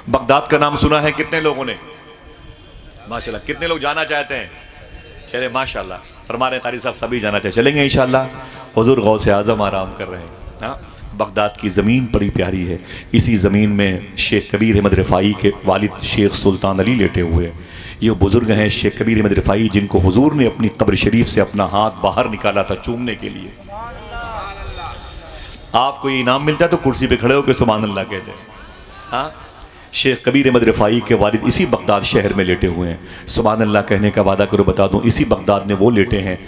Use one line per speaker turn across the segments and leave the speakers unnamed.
Baghdad का नाम सुना है कितने लोगों ने? माशाल्लाह। कितने लोग जाना चाहते हैं? चले माशाल्लाह, फरमा रहे कारी साहब सभी जाना चाहिए। चलेंगे इंशाल्लाह। हुजूर गौसे आज़म आराम कर रहे हैं। हाँ, बगदाद की ज़मीन बड़ी प्यारी है। इसी ज़मीन में शेख कबीर अहमद रिफ़ाई के वालिद शेख सुल्तान अली लेटे हुए हैं। ये बुज़ुर्ग हैं शेख कबीर अहमद रिफ़ाई, जिनको हुजूर ने अपनी कब्र शरीफ से अपना हाथ बाहर निकाला था चूमने के लिए। आपको ये इनाम मिलता है तो कुर्सी पे खड़े होकर सुभान अल्लाह कहते हैं। हाँ, शेख कबीर अहमद रिफ़ाई के वालिद इसी बगदाद शहर में लेटे हुए हैं। सुभान अल्लाह कहने का वादा करो बता दूं, इसी बगदाद में वो लेटे हैं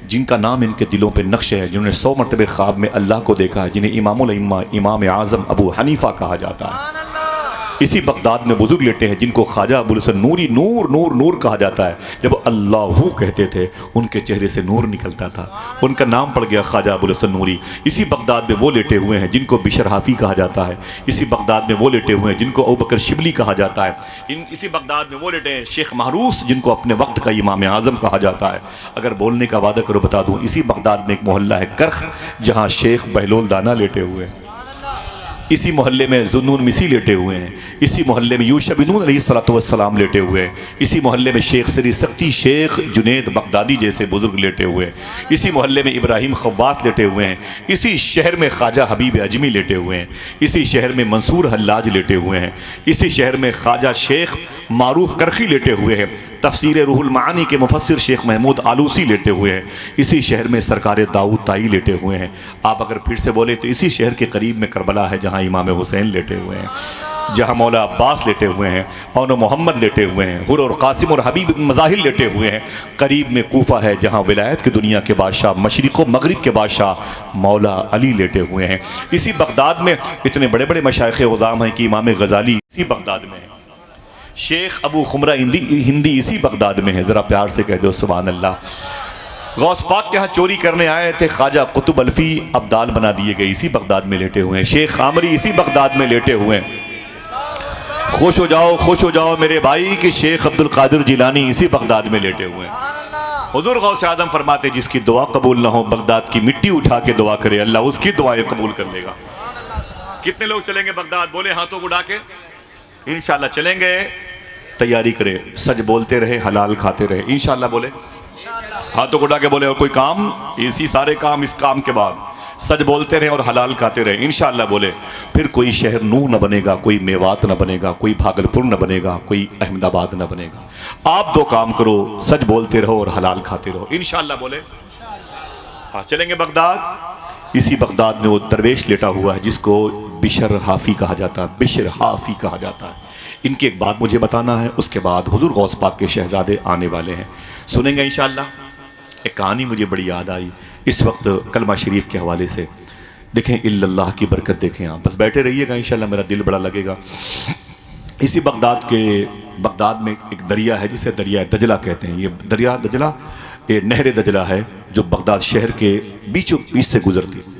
जिनका नाम इनके दिलों पे नक्श है, जिन्होंने 100 मरतबे ख्वाब में अल्लाह को देखा है, जिन्हें इमामुल अइम्मा इमाम आज़म अबू हनीफ़ा कहा जाता है। इसी बगदाद में बुजुर्ग लेटे हैं जिनको ख्वाजा अबुल हसन नूरी नूर नूर नूर कहा जाता है। जब अल्लाहू कहते थे उनके चेहरे से नूर निकलता था, उनका नाम पड़ गया ख्वाजा अबुल हसन नूरी। इसी बगदाद में वो लेटे हुए हैं जिनको बिशर हाफ़ी कहा जाता है। इसी बगदाद में वो लेटे हुए हैं जिनको अबू बकर शिबली कहा जाता है। इसी बगदाद में वो लेटे हैं शेख महरूस, जिनको अपने वक्त का इमाम आज़म कहा जाता है। अगर बोलने का वादा करो बता दूँ, इसी बगदाद में एक मोहल्ला है करख, जहाँ शेख बहलोल दाना लेटे हुए हैं। इसी मोहल्ले में जुन्नून मिसी लेटे हुए हैं। इसी मोहल्ले में यूशा बिन नून अलैहिस्सलातु वस्सलाम लेटे हुए हैं। इसी मोहल्ले में शेख सरी सख्ती शेख जुनेद बगदादी जैसे बुजुर्ग लेटे हुए हैं। इसी मोहल्ले में इब्राहिम खव्वास लेटे हुए हैं। इसी शहर में ख्वाजा हबीब अजमी लेटे हुए हैं। इसी शहर में मंसूर हल्लाज लेटे हुए हैं। इसी शहर में ख्वाजा शेख मारूफ करखी लेटे हुए हैं। तफसीर रूहुल मानी के मुफस्सिर शेख महमूद आलूसी लेटे हुए हैं। इसी शहर में सरकार दाऊद ताई लेटे हुए हैं। आप अगर फिर से बोले तो इसी शहर के करीब में करबला है, जहाँ इमाम हुसैन लेटे हुए हैं, जहाँ मौला अब्बास लेटे हुए हैं, और मोहम्मद लेटे हुए हैं, हुर और कासिम और हबीब मज़ाहिर लेटे हुए हैं। करीब में कूफा है, जहाँ विलायत की दुनिया के बादशाह मशरिक़ व मगरिब के बादशाह मौला अली लेटे हुए हैं। इसी बगदाद में इतने बड़े बड़े मशाइख़ उज़ाम हैं कि इमाम गज़ाली इसी बगदाद में है। शेख अबू खुमरा हिंदी इसी बगदाद में है। ज़रा प्यार से कह दो सुभान अल्लाह। गौस पाक के यहाँ चोरी करने आए थे ख्वाजा कुतुब अल्फी, अब्दाल बना दिए गए, इसी बगदाद में लेटे हुए हैं। शेख खामरी इसी बगदाद में लेटे हुए हैं। खुश हो जाओ मेरे भाई कि शेख अब्दुल कादिर जिलानी इसी बगदाद में लेटे हुए हैं। हुजूर गौस आज़म फरमाते जिसकी दुआ कबूल ना हो, बगदाद की मिट्टी उठा के दुआ करे, अल्लाह उसकी दुआएं कबूल कर लेगा। कितने लोग चलेंगे बगदाद? बोले हाथों को उठा के। इंशाल्लाह चलेंगे। तैयारी करें, सच बोलते रहे, हलाल खाते रहे। इंशाल्लाह बोले, हाथों को उठा के बोले। और कोई काम, इसी सारे काम, इस काम के बाद सच बोलते रहे और हलाल खाते रहे। इंशाल्लाह बोले। फिर कोई शहर नूह न बनेगा, कोई मेवात न बनेगा, कोई भागलपुर न बनेगा, कोई अहमदाबाद न बनेगा। आप दो काम करो, सच बोलते रहो और हलाल खाते रहो। इंशाल्लाह बोले। हाँ, चलेंगे बगदाद। इसी बगदाद में वो दरवेश लेटा हुआ है जिसको बिशर हाफ़ी कहा जाता है। बिशर हाफ़ी कहा जाता है। इनकी एक बात मुझे बताना है, उसके बाद हुजूर गौस पाक के शहजादे आने वाले हैं, सुनेंगे इंशाल्लाह। एक कहानी मुझे बड़ी याद आई इस वक्त कलमा शरीफ के हवाले से। देखें इल्लल्लाह की बरकत देखें। आप बस बैठे रहिएगा, इंशाल्लाह मेरा दिल बड़ा लगेगा। इसी बगदाद में एक दरिया है जिसे दरिया दजला कहते हैं। ये दरिया दजला, ये नहर दजला है जो बगदाद शहर के बीचों बीच से गुजरती है।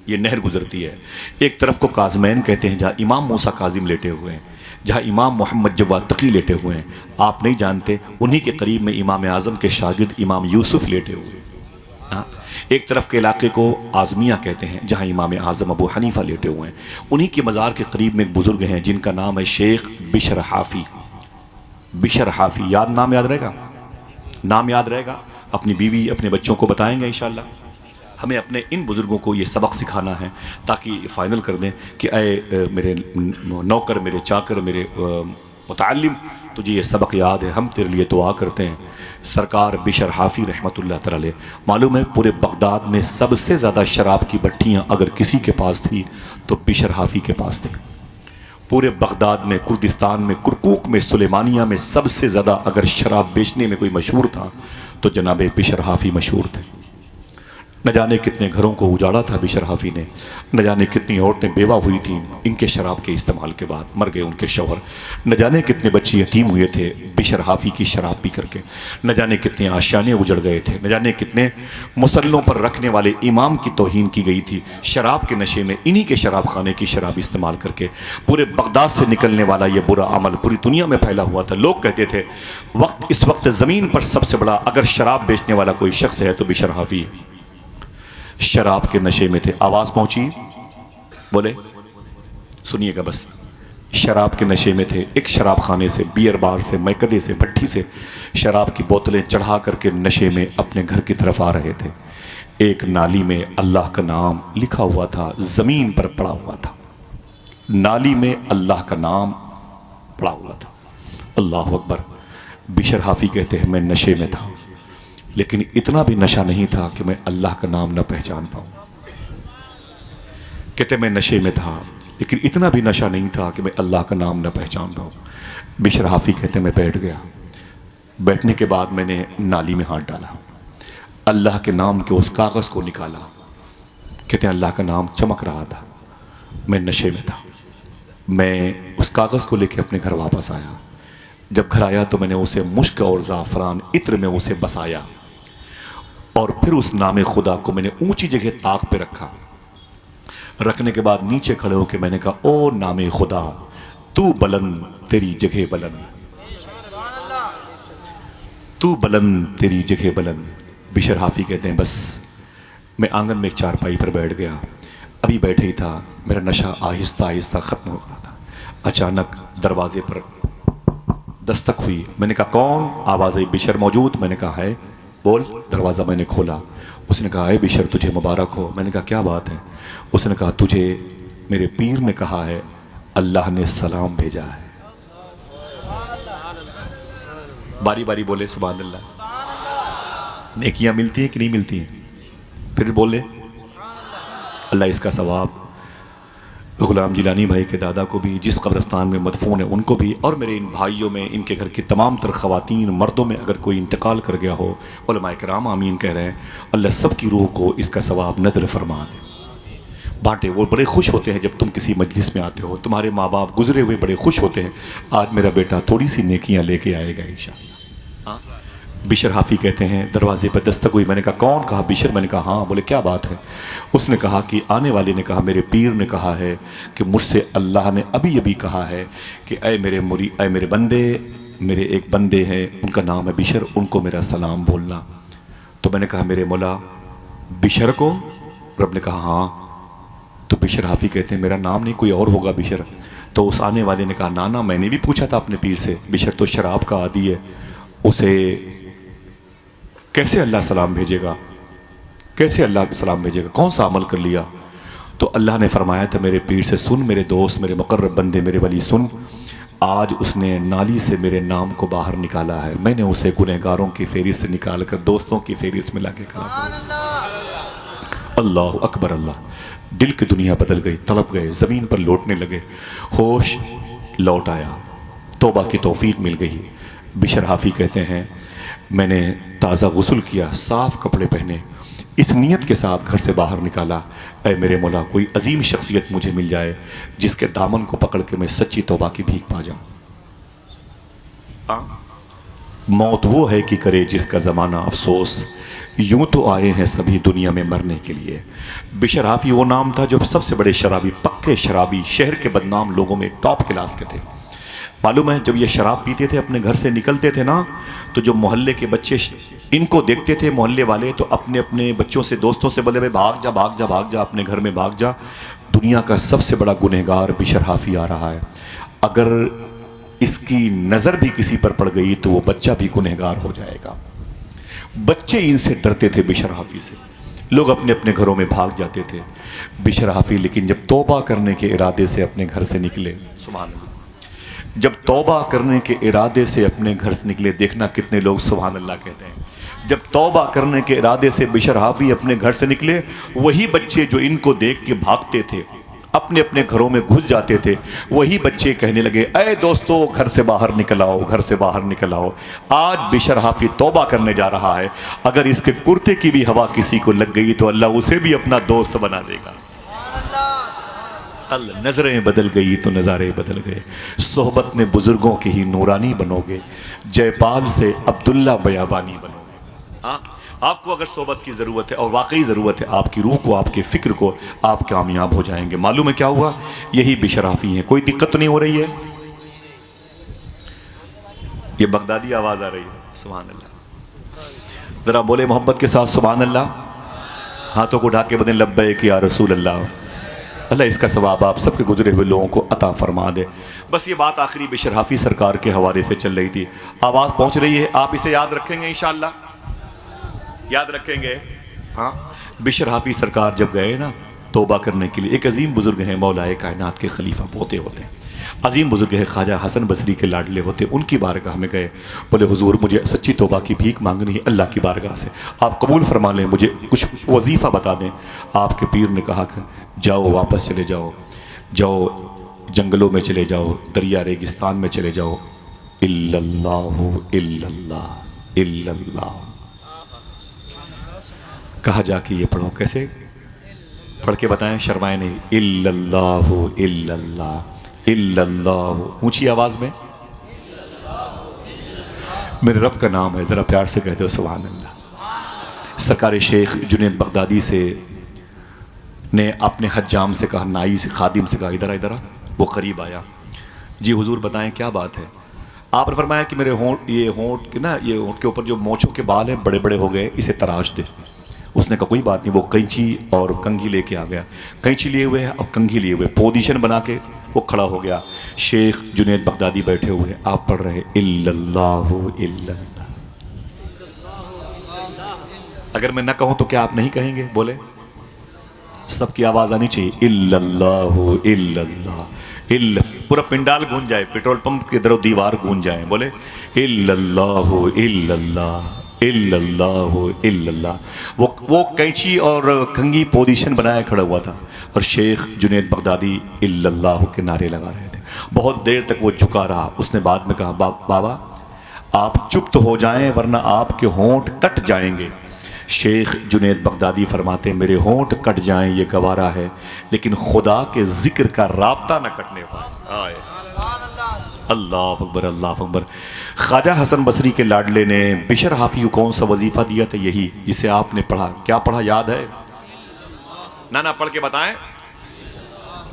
ये नहर गुजरती है। एक तरफ को काज़मैन कहते हैं जहाँ इमाम मूसा काजिम लेटे हुए हैं, जहाँ इमाम मोहम्मद जवाद तकी लेटे हुए हैं। आप नहीं जानते, उन्हीं के करीब में इमाम आज़म के शागिर्द इमाम यूसुफ लेटे हुए हैं। हाँ, एक तरफ के इलाके को आज़मिया कहते हैं जहाँ इमाम आज़म अबू हनीफ़ा लेटे हुए हैं। उन्हीं के मज़ार के करीब में एक बुज़ुर्ग हैं जिनका नाम है शेख बिशर हाफ़ी। बिशर हाफ़ी नाम याद रहेगा, नाम याद रहेगा। अपनी बीवी अपने बच्चों को बताएंगे इंशाल्लाह। हमें अपने इन बुज़ुर्गों को ये सबक सिखाना है ताकि फ़ाइनल कर दें कि अय मेरे नौकर, मेरे चाकर, मेरे मुतअल्लिम, तुझे ये सबक याद है, हम तेरे लिए दुआ करते हैं। सरकार बिशर हाफ़ी रहमतुल्लाह तआला अलैह, मालूम है पूरे बगदाद में सबसे ज़्यादा शराब की भट्टियाँ अगर किसी के पास थी तो बिशर हाफ़ी के पास थी। पूरे बगदाद में, कुर्दिस्तान में, कुरकुक में, सुलेमानिया में सबसे ज़्यादा अगर शराब बेचने में कोई मशहूर था तो जनाब बिशर हाफ़ी मशहूर थे। न जाने कितने घरों को उजाड़ा था बिशर हाफ़ी ने, न जाने कितनी औरतें बेवा हुई थीं इनके शराब के इस्तेमाल के बाद, मर गए उनके शौहर। न जाने कितने बच्चे यतीम हुए थे बिशर हाफ़ी की शराब पी करके। न जाने कितने आशियाने उजड़ गए थे। न जाने कितने मुसल्लों पर रखने वाले इमाम की तौहीन की गई थी शराब के नशे में, इन्हीं के शराब खाने की शराब इस्तेमाल करके। पूरे बगदाद से निकलने वाला ये बुरा अमल पूरी दुनिया में फैला हुआ था। लोग कहते थे इस वक्त ज़मीन पर सबसे बड़ा अगर शराब बेचने वाला कोई शख्स है तो बिशर हाफ़ी है। शराब के नशे में थे। आवाज़ पहुंची, बोले सुनिएगा बस। शराब के नशे में थे। एक शराब खाने से, बियर बार से, मैकदे से, भट्टी से शराब की बोतलें चढ़ा करके नशे में अपने घर की तरफ आ रहे थे। एक नाली में अल्लाह का नाम लिखा हुआ था, ज़मीन पर पड़ा हुआ था। नाली में अल्लाह का नाम पड़ा हुआ था। अल्लाह अकबर। बिशर हाफी कहते हैं मैं नशे में था, लेकिन इतना भी नशा नहीं था कि मैं अल्लाह का नाम न पहचान पाऊँ। कहते मैं नशे में था, लेकिन इतना भी नशा नहीं था कि मैं अल्लाह का नाम न पहचान पाऊँ। बिशर हाफी कहते मैं बैठ गया। बैठने के बाद मैंने नाली में हाथ डाला, अल्लाह के नाम के उस कागज़ को निकाला। कहते हैं अल्लाह का नाम चमक रहा था। मैं नशे में था। मैं उस कागज़ को लेकर अपने घर वापस आया। जब घर आया तो मैंने उसे मुश्क और ज़ाफ़रान इत्र में उसे बसाया, और फिर उस नाम खुदा को मैंने ऊंची जगह ताक पे रखा। रखने के बाद नीचे खड़े होकर मैंने कहा, ओ नाम खुदा, तू बुलंद तेरी जगह बुलंद, तू बुलंद तेरी जगह बुलंद। बिशर हाफी कहते हैं बस मैं आंगन में एक चारपाई पर बैठ गया। अभी बैठे ही था, मेरा नशा आहिस्ता आहिस्ता ख़त्म हो रहा था। अचानक दरवाजे पर दस्तक हुई। मैंने कहा कौन? आवाज़ आई, बिशर मौजूद? मैंने कहा है, बोल। दरवाज़ा मैंने खोला। उसने कहा है बिशर तुझे मुबारक हो। मैंने कहा क्या बात है? उसने कहा तुझे मेरे पीर ने कहा है, अल्लाह ने सलाम भेजा है। बारी बारी बोले सुभान अल्लाह। नेकियां मिलती हैं कि नहीं मिलती हैं? फिर बोले अल्लाह इसका सवाब गुलाम जिलानी भाई के दादा को भी, जिस कब्रिस्तान में मदफून है उनको भी, और मेरे इन भाइयों में, इनके घर की तमाम तर ख़वातीन मर्दों में अगर कोई इंतकाल कर गया हो, उलमाए किराम आमीन कह रहे हैं। अल्लाह सब की रूह को इसका सवाब नज़र फरमा दे, बांटे। वो बड़े खुश होते हैं जब तुम किसी मजलिस में आते हो, तुम्हारे माँ बाप गुजरे हुए बड़े खुश होते हैं, आज मेरा बेटा थोड़ी सी नेकियां लेके आएगा इंशाअल्लाह। बिशर हाफी कहते हैं दरवाजे पर दस्तक हुई। मैंने कहा कौन? कहा बिशर। मैंने कहा हाँ। बोले क्या बात है? उसने कहा कि आने वाले ने कहा मेरे पीर ने कहा है कि मुझसे अल्लाह ने अभी अभी कहा है कि ऐ मेरे बंदे, मेरे एक बंदे हैं उनका नाम है बिशर, उनको मेरा सलाम बोलना। तो मैंने कहा मेरे मौला बिशर को? रब ने कहा हाँ। तो बिशर हाफी कहते हैं मेरा नाम नहीं, कोई और होगा बिशर। तो उस आने वाले ने कहा ना, मैंने भी पूछा था अपने पीर से, बिशर तो शराब का आदी है, उसे कैसे अल्लाह सलाम भेजेगा? कैसे अल्लाह सलाम भेजेगा? कौन सा अमल कर लिया? तो अल्लाह ने फरमाया था मेरे पीर से, सुन मेरे दोस्त, मेरे मुकर्रब बंदे, मेरे वली सुन, आज उसने नाली से मेरे नाम को बाहर निकाला है, मैंने उसे गुनहगारों की फेरिस्त से निकाल कर दोस्तों की फेरिस्त में लाके खड़ा कर। अल्लाह अकबर। अल्लाह। दिल की दुनिया बदल गई, तड़प गए, ज़मीन पर लौटने लगे, होश लौट आया, तौबा की तौफीक मिल गई। बिशर हाफी कहते हैं मैंने ताज़ा गुस्ल किया, साफ़ कपड़े पहने, इस नीयत के साथ घर से बाहर निकाला, ऐ मेरे मौला कोई अजीम शख्सियत मुझे मिल जाए जिसके दामन को पकड़ के मैं सच्ची तौबा की भीख पा जाऊँ। मौत वो है कि करे जिसका ज़माना अफसोस, यूं तो आए हैं सभी दुनिया में मरने के लिए। बिशर हाफी वो नाम था जो सबसे बड़े शराबी, पक्के शराबी, शहर के बदनाम लोगों में टॉप क्लास के थे। मालूम है जब ये शराब पीते थे, अपने घर से निकलते थे ना, तो जो मोहल्ले के बच्चे इनको देखते थे मोहल्ले वाले, तो अपने अपने बच्चों से, दोस्तों से बोले भाई भाग जा भाग जा भाग जा, अपने घर में भाग जा, दुनिया का सबसे बड़ा गुनहगार बिशर हाफी आ रहा है। अगर इसकी नज़र भी किसी पर पड़ गई तो वो बच्चा भी गुनहगार हो जाएगा। बच्चे इनसे डरते थे बिशर हाफी से, लोग अपने अपने घरों में भाग जाते थे। बिशर हाफी लेकिन जब तौबा करने के इरादे से अपने घर से निकले, सुभान अल्लाह, जब तौबा करने के इरादे से अपने घर से निकले, देखना कितने लोग सुभान अल्लाह कहते हैं। जब तौबा करने के इरादे से बिशर हाफी अपने घर से निकले, वही बच्चे जो इनको देख के भागते थे, अपने अपने घरों में घुस जाते थे, वही बच्चे कहने लगे ऐ दोस्तों घर से बाहर निकल आओ, घर से बाहर निकल आओ, आज बिशर हाफी तौबा करने जा रहा है, अगर इसके कुर्ते की भी हवा किसी को लग गई तो अल्लाह उसे भी अपना दोस्त बना देगा। अल्लाह। नजरें बदल गई तो नज़ारे बदल गए, सोहबत में बुजुर्गों की ही नूरानी बनोगे, जयपाल से अब्दुल्ला बयाबानी बनोगे। हाँ, आपको अगर सोहबत की ज़रूरत है और वाकई ज़रूरत है, आपकी रूह को, आपके फ़िक्र को, आप कामयाब हो जाएंगे। मालूम है क्या हुआ? यही बिशर हाफी हैं। कोई दिक्कत तो नहीं हो रही है? ये बगदादी आवाज़ आ रही है, सुभान अल्लाह। ज़रा बोले मोहब्बत के साथ सुभान अल्लाह, हाथों को ढाके बदे लब्बैक या रसूल अल्लाह। अल्लाह इसका सवाब आप सबके गुजरे हुए लोगों को अता फरमा दे। बस ये बात आखिरी बिशर हाफी सरकार के हवाले से चल रही थी, आवाज़ पहुँच रही है, आप इसे याद रखेंगे इंशाअल्लाह, याद रखेंगे। हाँ, बिशर हाफी सरकार जब गए ना तौबा करने के लिए, एक अजीम बुजुर्ग हैं मौलाए कायनात के खलीफा पोते होते हैं, अजीम बुजुर्ग है ख्वाजा हसन बसरी के लाडले होते, उनकी बारगाह में गए, बोले हुजूर मुझे सच्ची तौबा की भीख मांगनी है अल्लाह की बारगाह से, आप कबूल फरमा लें, मुझे कुछ वजीफ़ा बता दें। आपके पीर ने कहा कि जाओ वापस चले जाओ, जाओ जंगलों में चले जाओ, दरिया रेगिस्तान में चले जाओ, इल्लल्लाहु इल्लल्लाह इल्लल्लाह कहा जाके ये पढ़ो, कैसे पढ़ के बताएं, शर्माए नहीं, इल्लल्लाहु इल्लल्लाह इल्लल्लाह, ऊंची आवाज में, मेरे रब का नाम है, जरा प्यार से कहते हो सुभान अल्लाह। सरकार शेख जुनैद बगदादी से ने अपने हज्जाम से कहा, नाई से खादिम से कहा, इधर इधर, वो करीब आया, जी हुजूर बताएं क्या बात है। आपने फरमाया कि मेरे होंठ, ये होंठ के ना, ये होंठ के ऊपर जो मोछों के बाल हैं बड़े बड़े हो गए, इसे तराश दे। उसने कहा कोई बात नहीं, वो कैंची और कंघी लेके आ गया, कैंची लिए हुए है और कंघी लिए हुए, पोजीशन बना के वो खड़ा हो गया। शेख जुनैद बगदादी बैठे हुए, आप पढ़ रहे इल्लल्लाहु इल्लल्लाह। अगर मैं ना कहूं तो क्या आप नहीं कहेंगे? बोले, सबकी आवाज आनी चाहिए, इल्लल्लाहु इल्लल्लाह इल्ल, पूरा पिंडाल गूंज जाए, पेट्रोल पंप की तरफ दीवार गूंज जाए, बोले इल्लल्लाहु इल्लल्लाह इल्लल्लाहु इल्लल्लाह। वो कैंची और कंघी पोजीशन बनाया खड़ा हुआ था और शेख जुनैद बगदादी इल्लल्लाहु के नारे लगा रहे थे। बहुत देर तक वो झुका रहा। उसने बाद में कहा, बाबा आप चुप तो हो जाएं वरना आपके होंठ कट जाएंगे। शेख जुनैद बगदादी फरमाते, मेरे होंठ कट जाएं ये गवारा है, लेकिन खुदा के जिक्र का राब्ता न कटने पाए। अल्लाह अकबर अल्लाह अकबर। ख्वाजा हसन बसरी के लाडले ने बिशर हाफी को कौन सा वजीफ़ा दिया था? यही जिसे आपने पढ़ा। क्या पढ़ा, याद है? ना पढ़ के बताएं,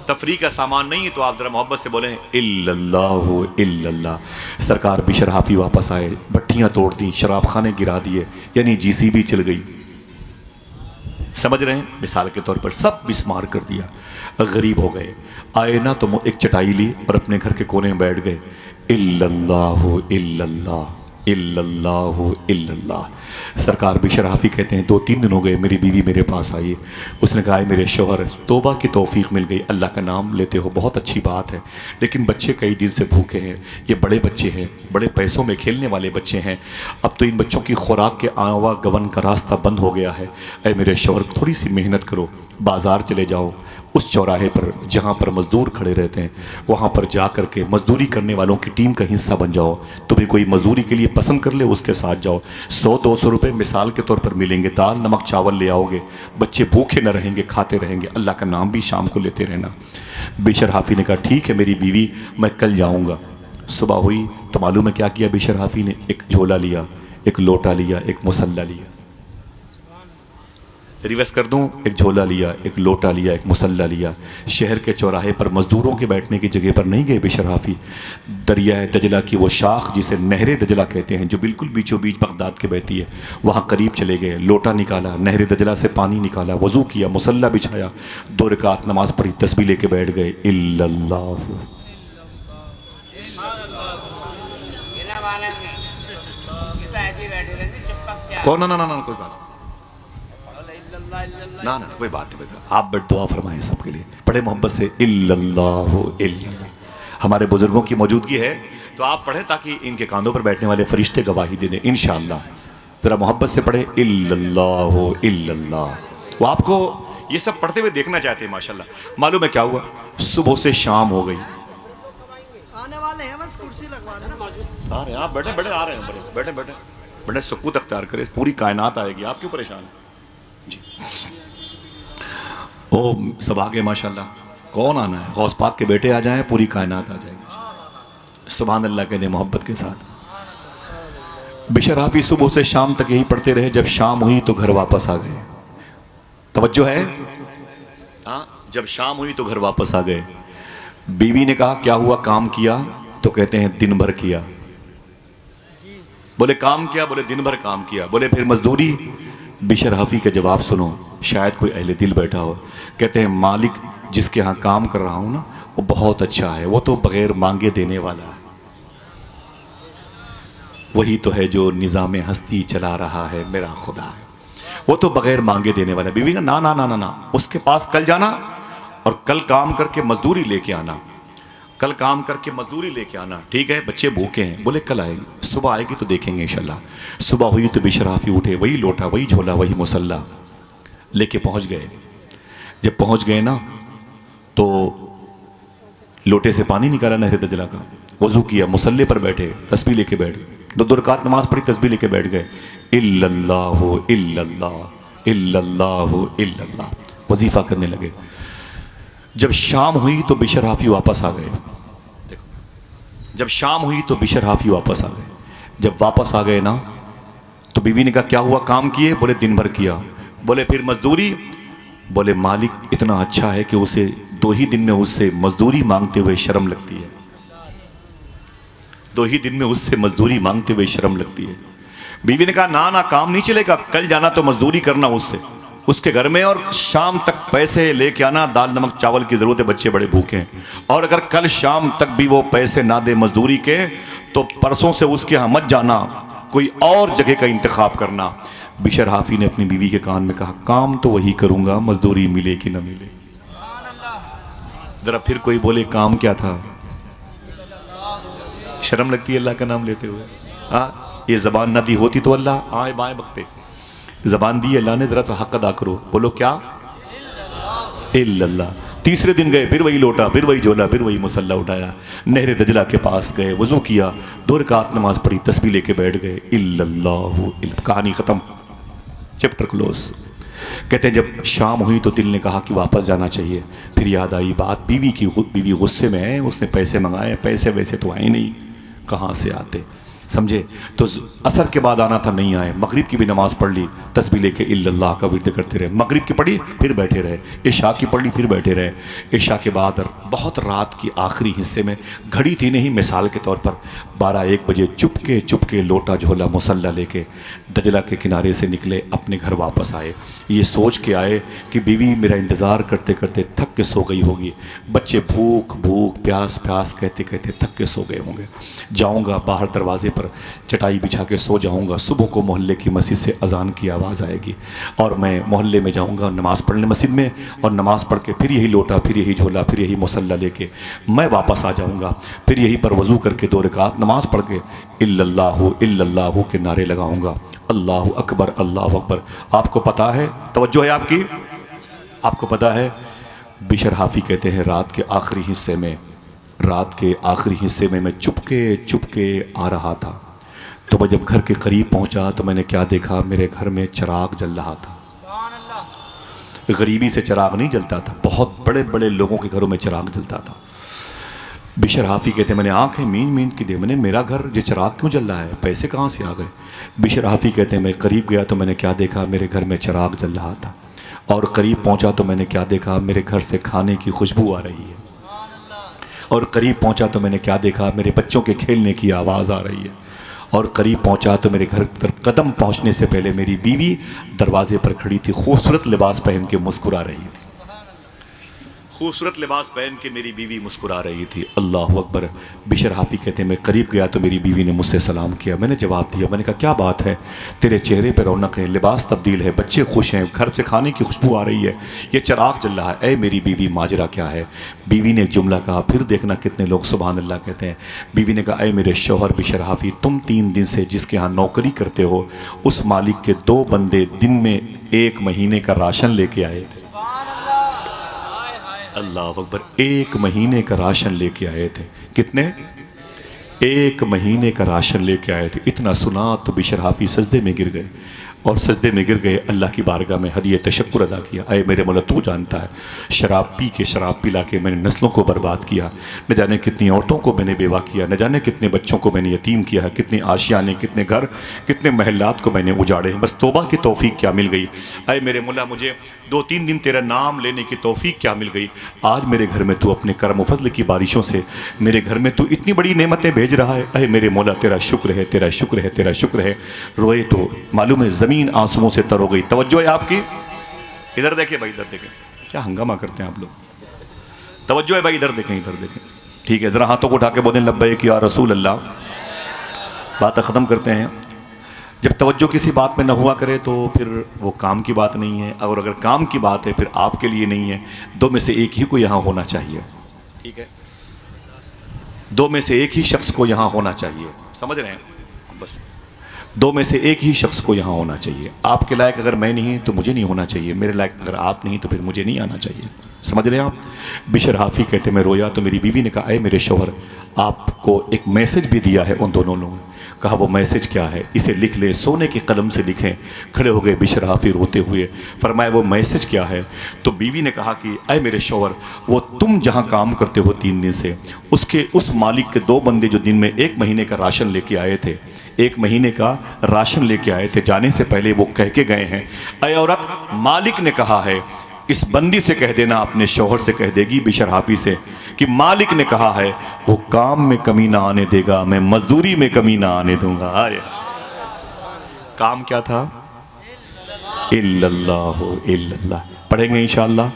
तफरी का सामान नहीं है तो आप जरा मोहब्बत से बोलें इल्लल्लाहु इल्लल्लाह। सरकार बिशर हाफी वापस आए, भट्टियाँ तोड़ दी, शराब खाने गिरा दिए, यानी जीसीबी चल गई, समझ रहे हैं? मिसाल के तौर पर सब बिस्मार कर दिया, गरीब हो गए। आए ना तो एक चटाई ली और अपने घर के कोने में बैठ गए, इल्लल्लाहु इल्लल्लाह इल्लल्लाहु इल्लल्लाह। सरकार बिशर हाफी कहते हैं 2-3 दिन हो गए, मेरी बीवी मेरे पास आई, उसने कहा मेरे शोहर तौबा की तौफीक मिल गई, अल्लाह का नाम लेते हो बहुत अच्छी बात है, लेकिन बच्चे कई दिन से भूखे हैं, ये बड़े बच्चे हैं, बड़े पैसों में खेलने वाले बच्चे हैं, अब तो इन बच्चों की खुराक के आवागमन का रास्ता बंद हो गया है। ऐ मेरे शोहर थोड़ी सी मेहनत करो, बाज़ार चले जाओ, उस चौराहे पर जहाँ पर मज़दूर खड़े रहते हैं वहाँ पर जा कर के मज़दूरी करने वालों की टीम का हिस्सा बन जाओ। तुम्हें कोई मज़दूरी के लिए पसंद कर ले उसके साथ जाओ, 100-200 रुपये मिसाल के तौर पर मिलेंगे, दाल नमक चावल ले आओगे, बच्चे भूखे न रहेंगे, खाते रहेंगे, अल्लाह का नाम भी शाम को लेते रहना। बिशर हाफी ने कहा ठीक है मेरी बीवी, मैं कल जाऊँगा। सुबह हुई तो मालूम है क्या किया बिशर हाफी ने? एक झोला लिया, एक लोटा लिया, एक मुसल्ला लिया, रिवर्स कर दूं, एक झोला लिया, एक लोटा लिया, एक मुसल्ला लिया। शहर के चौराहे पर मज़दूरों के बैठने की जगह पर नहीं गए बिशर हाफी, दरिया दजला की वो शाख जिसे नहर दजला कहते हैं जो बिल्कुल बीचों बीच बगदाद के बहती है, वहाँ करीब चले गए, लोटा निकाला, नहर दजला से पानी निकाला, वज़ू किया, मुसल्ला बिछाया, 2 रकात नमाज पढ़ी, तस्बीह लेके बैठ गए, इल्लल्लाह। कौन ना कोई बात ना कोई बात नहीं, आप बट दुआ फरमाएं सबके लिए, बड़े मोहब्बत से इल्लल्लाहु इल्लल्लाह। हमारे बुजुर्गों की मौजूदगी है तो आप पढ़ें ताकि इनके कांधों पर बैठने वाले फरिश्ते गवाही दे दें इंशाअल्लाह। ज़रा मोहब्बत से पढ़े इल्लल्लाहु इल्लल्लाह। वो आपको ये सब पढ़ते हुए देखना चाहते हैं माशाल्लाह। मालूम है क्या हुआ, सुबह से शाम हो गई,
आने वाले हैं, बस कुर्सी लगवा देना।
आ रहे हैं आप, बैठे बैठे आ रहे हैं, बैठे बैठे बड़े सुकूत अख्तियार करें, पूरी कायनात आएगी, आप क्यों परेशान हैं जी? ओ सब आ गए माशाल्लाह, कौन आना है? गौस पाक के बेटे आ जाएं, पूरी कायनात आ जाएगी। सुभान अल्लाह कहते मोहब्बत के साथ। बिशर हाफी सुबह से शाम तक यही पढ़ते रहे, जब शाम हुई तो घर वापस आ गए। तवज्जो है? हाँ, जब शाम हुई तो घर वापस आ गए। बीवी ने कहा क्या हुआ, काम किया? तो कहते हैं दिन भर किया। बोले काम किया? बोले दिन भर काम किया। बोले फिर मजदूरी? बिशर हाफी का जवाब सुनो, शायद कोई अहले दिल बैठा हो। कहते हैं मालिक जिसके यहाँ काम कर रहा हूँ ना वो बहुत अच्छा है, वो तो बग़ैर मांगे देने वाला है। वही तो है जो निज़ाम हस्ती चला रहा है मेरा खुदा है, वो तो बग़ैर मांगे देने वाला है। बीवी ना ना ना ना ना ना, उसके पास कल जाना और कल काम करके मजदूरी लेके आना, कल काम करके मजदूरी लेके आना। ठीक है, बच्चे भूखे हैं, बोले कल आएंगे, सुबह आएगी तो देखेंगे इंशाल्लाह। सुबह हुई तो बिशर हाफी उठे, वही लोटा, वही झोला, वही मुसल्ला लेके पहुंच गए। जब पहुंच गए ना तो लोटे से पानी निकाला नहर दजला का, वजू किया, मुसल्ले पर बैठे, तस्बीह लेके बैठ गए, 2 रकात नमाज पढ़ी, तस्बीह लेके बैठ गए। इल्लल्लाहु इल्लल्लाह इल्लल्लाहु इल्लल्लाह वजीफा करने लगे। जब शाम हुई तो बिशर हाफी वापस आ गए। जब शाम हुई तो बिशर हाफी वापस आ गए। जब वापस आ गए ना तो बीवी ने कहा क्या हुआ, काम किए? बोले दिन भर किया। बोले फिर मजदूरी? बोले मालिक इतना अच्छा है कि उसे 2 ही दिन में उससे मजदूरी मांगते हुए शर्म लगती है, 2 ही दिन में उससे मजदूरी मांगते हुए शर्म लगती है। बीवी ने कहा ना ना काम नहीं चलेगा, कल जाना तो मजदूरी करना उससे, उसके घर में, और शाम तक पैसे लेके आना, दाल नमक चावल की जरूरत है, बच्चे बड़े भूखे हैं। और अगर कल शाम तक भी वो पैसे ना दे मजदूरी के तो परसों से उसके यहाँ मत जाना, कोई और जगह का इंतखाब करना। बिशर हाफी ने अपनी बीवी के कान में कहा काम तो वही करूंगा, मजदूरी मिले कि ना मिले। जरा फिर कोई बोले काम क्या था? शर्म लगती है अल्लाह का नाम लेते हुए। हाँ, ये जबान ना दी होती तो अल्लाह आए बाएं बकते, जबान दी अल्लाह ने, जरा सा हक अदा करो, बोलो क्या? इल्लल्लाह। तीसरे दिन गए, फिर वही लोटा, फिर वही झोला, फिर वही मुसल्ला उठाया, नहर दजला के पास गए, वजू किया, 2 रकात नमाज पढ़ी, तस्बीह लेके बैठ गए। इल्लल्लाहु कहानी खत्म, चैप्टर क्लोज। कहते हैं जब शाम हुई तो दिल ने कहा कि वापस जाना चाहिए। फिर याद आई बात बीवी की, बीवी गुस्से में है, उसने पैसे मंगाए, पैसे वैसे तो आए नहीं, कहाँ से आते, समझे? तो असर के बाद आना था, नहीं आए। मगरिब की भी नमाज पढ़ ली, तस्बीह लेके इल्लल्लाह का विर्द करते रहे। मगरिब की पढ़ी, फिर बैठे रहे। इशा की पढ़ी, फिर बैठे रहे। इशा के बाद बहुत रात की आखिरी हिस्से में, घड़ी थी नहीं, मिसाल के तौर पर 12-1 बजे चुपके चुपके लोटा झोला मुसल्ला लेके दजला के किनारे से निकले, अपने घर वापस आए। ये सोच के आए कि बीवी मेरा इंतज़ार करते करते थक के सो गई होगी, बच्चे भूख भूख प्यास प्यास कहते कहते थक के सो गए होंगे। जाऊँगा बाहर दरवाजे पर चटाई बिछा के सो जाऊंगा, सुबह को मोहल्ले की मस्जिद से अजान की आवाज़ आएगी और मैं मोहल्ले में जाऊंगा नमाज़ पढ़ने मस्जिद में, और नमाज़ पढ़ के फिर यही लोटा, फिर यही झोला, फिर यही मुसल्ला लेके मैं वापस आ जाऊंगा। फिर यहीं पर वज़ू करके 2 रकात नमाज़ पढ़ के इल्लल्लाहु इल्लल्लाहु के नारे लगाऊंगा, अल्लाहु अकबर अल्लाहु अकबर। आपको पता है, तवज्जो है आपकी, आपको पता है बिशर हाफी कहते हैं रात के आखिरी हिस्से में मैं चुपके चुपके आ रहा था, तो मैं जब घर के करीब पहुंचा तो मैंने क्या देखा, मेरे घर में चिराग जल रहा था। गरीबी से चिराग नहीं जलता था, बहुत बड़े बड़े लोगों के घरों में चिराग जलता था। बिशर हाफी कहते हैं मैंने आंखें मीन मीन की दे, मैंने मेरा घर ये चिराग क्यों जल रहा है, पैसे कहाँ से आ गए? बिशर हाफी कहते हैं मैं करीब गया तो मैंने क्या देखा, मेरे घर में चिराग जल रहा था, और करीब पहुंचा तो मैंने क्या देखा, मेरे घर से खाने की खुशबू आ रही है, और करीब पहुंचा तो मैंने क्या देखा, मेरे बच्चों के खेलने की आवाज़ आ रही है, और करीब पहुंचा तो मेरे घर पर कदम पहुंचने से पहले मेरी बीवी दरवाजे पर खड़ी थी, खूबसूरत लिबास पहन के मुस्कुरा रही थी, खूबसूरत लिबास पहन के मेरी बीवी मुस्कुरा रही थी। अल्लाह अकबर। बिशर हाफी कहते हैं मैं करीब गया तो मेरी बीवी ने मुझसे सलाम किया, मैंने जवाब दिया, मैंने कहा क्या बात है, तेरे चेहरे पर रौनक है, लिबास तब्दील है, बच्चे खुश हैं, घर से खाने की खुशबू आ रही है, ये चिराग जल रहा है, ऐ मेरी बीवी माजरा क्या है? बीवी ने एक जुमला कहा, फिर देखना कितने लोग सुभान अल्लाह कहते हैं। बीवी ने कहा ऐ मेरे शौहर बिशर हाफी, तुम 3 दिन से जिसके यहाँ नौकरी करते हो उस मालिक के 2 बंदे दिन में 1 महीने का राशन लेके आए थे। अल्लाह अकबर, 1 महीने का राशन लेके आए थे। कितने? 1 महीने का राशन लेके आए थे। इतना सुना तो बिशर हाफी सजदे में गिर गए, और सजदे में गिर गए, अल्लाह की बारगाह में हदिया तशक्कुर अदा किया। अय मेरे मौला तू जानता है, शराब पिला के मैंने नस्लों को बर्बाद किया, न जाने कितनी औरतों को मैंने बेवा किया, न जाने कितने बच्चों को मैंने यतीम किया है, कितने आशियाने, कितने घर, कितने महल्लात को मैंने उजाड़े, बस तौबा की तौफीक क्या मिल गई। अय मेरे मौला मुझे 2-3 दिन तेरा नाम लेने की तौफीक क्या मिल गई। आज मेरे घर में तू अपने करम फजल की बारिशों से मेरे घर में तू इतनी बड़ी नेमतें भेज रहा है। अय मेरे मौला तेरा शुक्र है, तेरा शुक्र है, तेरा शुक्र है। रोए तो मालूम है ज़मीन ज़मीन आंसुओं से तर हो गई। तवज्जो है आपकी, इधर देखें भाई, इधर देखें, क्या हंगामा करते हैं आप लोग। तवज्जो है भाई, इधर देखें, इधर देखें, ठीक है। ज़रा हाथों को उठा के बोलें लब्बैक या रसूल अल्लाह। बात ख़त्म करते हैं। जब तवज्जो किसी बात में न हुआ करे तो फिर वो काम की बात नहीं है, और अगर काम की बात है फिर आपके लिए नहीं है। दो में से एक ही को यहाँ होना चाहिए, ठीक है। दो में से एक ही शख्स को यहाँ होना चाहिए, समझ रहे हैं? बस दो में से एक ही शख्स को यहाँ होना चाहिए। आपके लायक अगर मैं नहीं तो मुझे नहीं होना चाहिए, मेरे लायक अगर आप नहीं तो फिर मुझे नहीं आना चाहिए। समझ रहे हैं आप? बिशर हाफी कहते मैं रोया तो मेरी बीवी ने कहा, अरे मेरे शौहर, आपको एक मैसेज भी दिया है उन दोनों लोगों ने। कहा वो मैसेज क्या है? इसे लिख ले, सोने के कलम से लिखें। खड़े हो गए बिशर हाफी रोते हुए। फरमाया वो मैसेज क्या है? तो बीवी ने कहा कि अय मेरे शौहर, वो तुम जहाँ काम करते हो 3 दिन से, उसके उस मालिक के 2 बंदे जो दिन में 1 महीने का राशन लेके आए थे, 1 महीने का राशन लेके आए थे, जाने से पहले वो कह के गए हैं, अय औरत, मालिक ने कहा है इस बंदी से कह देना, अपने शौहर से कह देगी बिशर हाफी से, कि मालिक ने कहा है वो काम में कमी ना आने देगा, मैं मजदूरी में कमी ना आने दूंगा। आए काम क्या था? इल्लल्लाहु इल्लल्लाह। पढ़ेंगे इंशाअल्लाह,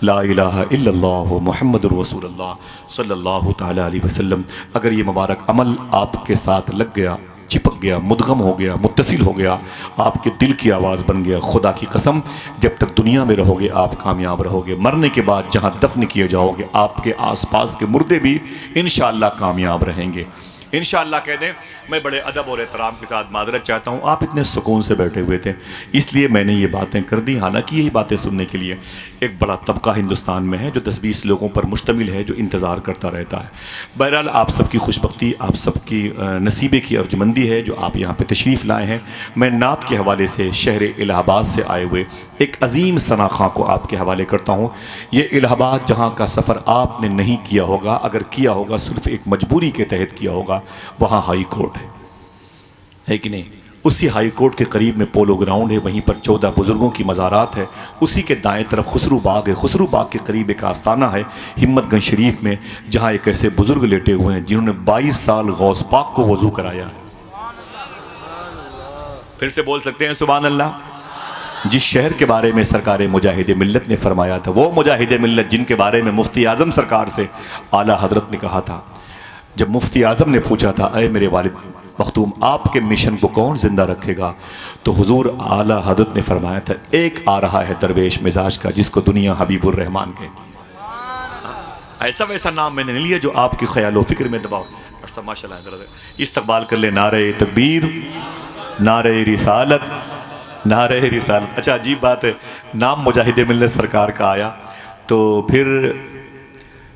ला इलाहा इल्लल्लाहु मुहम्मदुर रसूलुल्लाह सल्लल्लाहु ताला अलैहि वसल्लम। अगर ये मुबारक अमल आपके साथ लग गया, चिपक गया, मुदगम हो गया, मुत्तसिल हो गया, आपके दिल की आवाज़ बन गया, खुदा की कसम जब तक दुनिया में रहोगे आप कामयाब रहोगे। मरने के बाद जहाँ दफन किए जाओगे आपके आसपास के मुर्दे भी इंशाअल्लाह कामयाब रहेंगे। इंशाअल्लाह कह दें। मैं बड़े अदब और एहतराम के साथ मादरत चाहता हूँ, आप इतने सुकून से बैठे हुए थे इसलिए मैंने ये बातें कर दी। हालांकि यही बातें सुनने के लिए एक बड़ा तबका हिंदुस्तान में है जो 10-20 लोगों पर मुश्तमिल है, जो इंतज़ार करता रहता है। बहरहाल आप सबकी खुशबख्ती, आप सबकी नसीबे की अर्जमंदी है जो आप यहाँ पर तशरीफ़ लाए हैं। मैं नात के हवाले से शहर इलाहाबाद से आए हुए एक अजीम सना खां को आपके हवाले करता हूँ। ये इलाहाबाद जहाँ का सफ़र आपने नहीं किया होगा, अगर किया होगा सिर्फ एक मजबूरी के तहत किया होगा, वहाँ हाई कोर्ट है कि नहीं? उसी हाई कोर्ट के करीब में पोलो ग्राउंड है, वहीं पर 14 बुज़ुर्गों की मज़ारात है। उसी के दाएं तरफ खुसरू बाग है, खुसरू बाग के करीब एक आस्ताना है हिम्मतगंज शरीफ में, जहाँ एक ऐसे बुज़ुर्ग लेटे हुए हैं जिन्होंने 22 साल गौस पाक को वज़ू कराया है। फिर से बोल सकते हैं सुभान अल्लाह। जिस शहर के बारे में सरकार मुजाहिद मिल्लत ने फरमाया था, वो मुजाहिद मिल्लत जिनके बारे में मुफ्ती आज़म सरकार से आला हजरत ने कहा था, जब मुफ्ती आज़म ने पूछा था, अय मेरे वालिद मखतूम, आपके मिशन को कौन जिंदा रखेगा? तो हुजूर आला हजरत ने फरमाया था, एक आ रहा है दरवेश मिजाज का जिसको दुनिया हबीबुर रहमान कहती है। ऐसा वैसा नाम मैंने नहीं लिया जो आपकी ख्याल व फिक्र में दबाओ। और सब माशाल्लाह इस्तकबाल कर ले, नारे तकबीर, नारे रिसालत, नारे रिसालत। अच्छा अजीब बात है, नाम मुजाहिद मिल्लत सरकार का आया तो फिर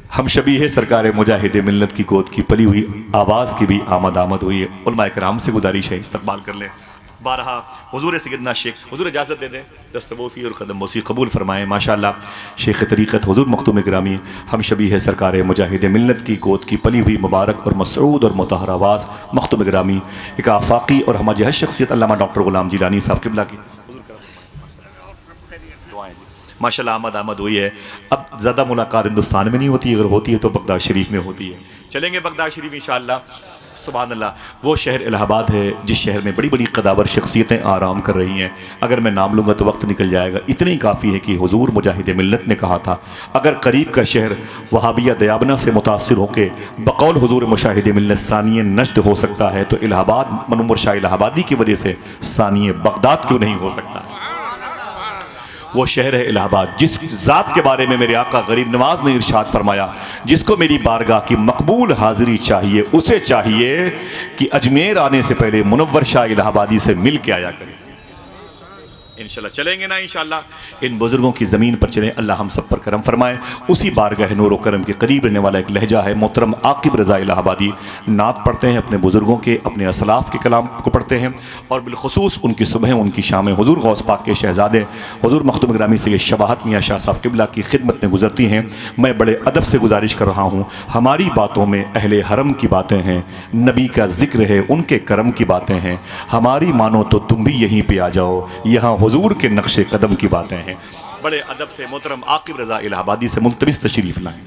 हम शबीह सरकार मुजाहिद मिल्लत की गोद की पली हुई आवाज़ की भी आमद हुई है। उलमाए कराम से गुजारिश है इस्तकबाल कर लें। बारहा हुजूर सैयदना शेख, हुजूर इजाज़त दे दें, दस्तबोसी और कदम बोसी कबूल फरमाएँ। माशाअल्लाह शेख तरीक़त हुजूर मखतूम ग्रामी हम शबीह सरकार मुजाहिद मिल्लत की गोद की पली हुई मुबारक और मसऊद और मुतहर आवाज़ मखतूम ग्रामी एक आफाकी और हमारी हर शख्सियत अल्लामा डॉक्टर ग़ुलाम जिलानी साहब क़िबला की माशाल्लाह आमद हुई है। अब ज़्यादा मुलाकात हिंदुस्तान में नहीं होती, अगर होती है तो बगदाद शरीफ में होती है। चलेंगे बगदाद शरीफ इंशाअल्लाह। सुभान अल्लाह। वो शहर इलाहाबाद है जिस शहर में बड़ी बड़ी कदावर शख्सियतें आराम कर रही हैं। अगर मैं नाम लूँगा तो वक्त निकल जाएगा। इतने ही काफ़ी है कि हुजूर मुजाहिद मिल्लत ने कहा था, अगर करीब का शहर वहाबिया दयाबना से मुतासिर होकर बकौल हुजूर मुजाहिद मिल्लत सानिय नश्द हो सकता है तो इलाहाबाद मनव्वर शाह इलाहाबादी की वजह से सानिय बगदाद क्यों नहीं हो सकता? वो शहर है इलाहाबाद जिस ज़ात के बारे में मेरे आका गरीब नवाज ने इरशाद फरमाया, जिसको मेरी बारगाह की मकबूल हाजिरी चाहिए उसे चाहिए कि अजमेर आने से पहले मुनव्वर शाह इलाहाबादी से मिल के आया करें। इंशाल्लाह चलेंगे ना, इंशाल्लाह इन बुजुर्गों की ज़मीन पर चलें। अल्लाह हम सब पर करम फरमाए। उसी बारगाह नूर व करम के करीब रहने वाला एक लहजा है मोहतरम आकिब रज़ा इलाहाबादी। नात पढ़ते हैं अपने बुजुर्गों के, अपने असलाफ के कलाम को पढ़ते हैं और बिलखुसूस उनकी सुबह उनकी शामें हुजूर गौस पाक के शहजादे हुजूर मखदूम ग्रामी से ये शबाहत मियाँ शाह साहब क़िबला की खिदमत में गुजरती हैं। मैं बड़े अदब से गुजारिश कर रहा हूँ, हमारी बातों में अहले हरम की बातें हैं, नबी का जिक्र है, उनके करम की बातें हैं। हमारी मानो तो तुम भी यहीं पर आ जाओ, यहाँ हुजूर के नक्शे कदम की बातें हैं। बड़े अदब से मोहतरम आकिब रज़ा इलाहाबादी से मुल्तमिस तशरीफ़ लाएं।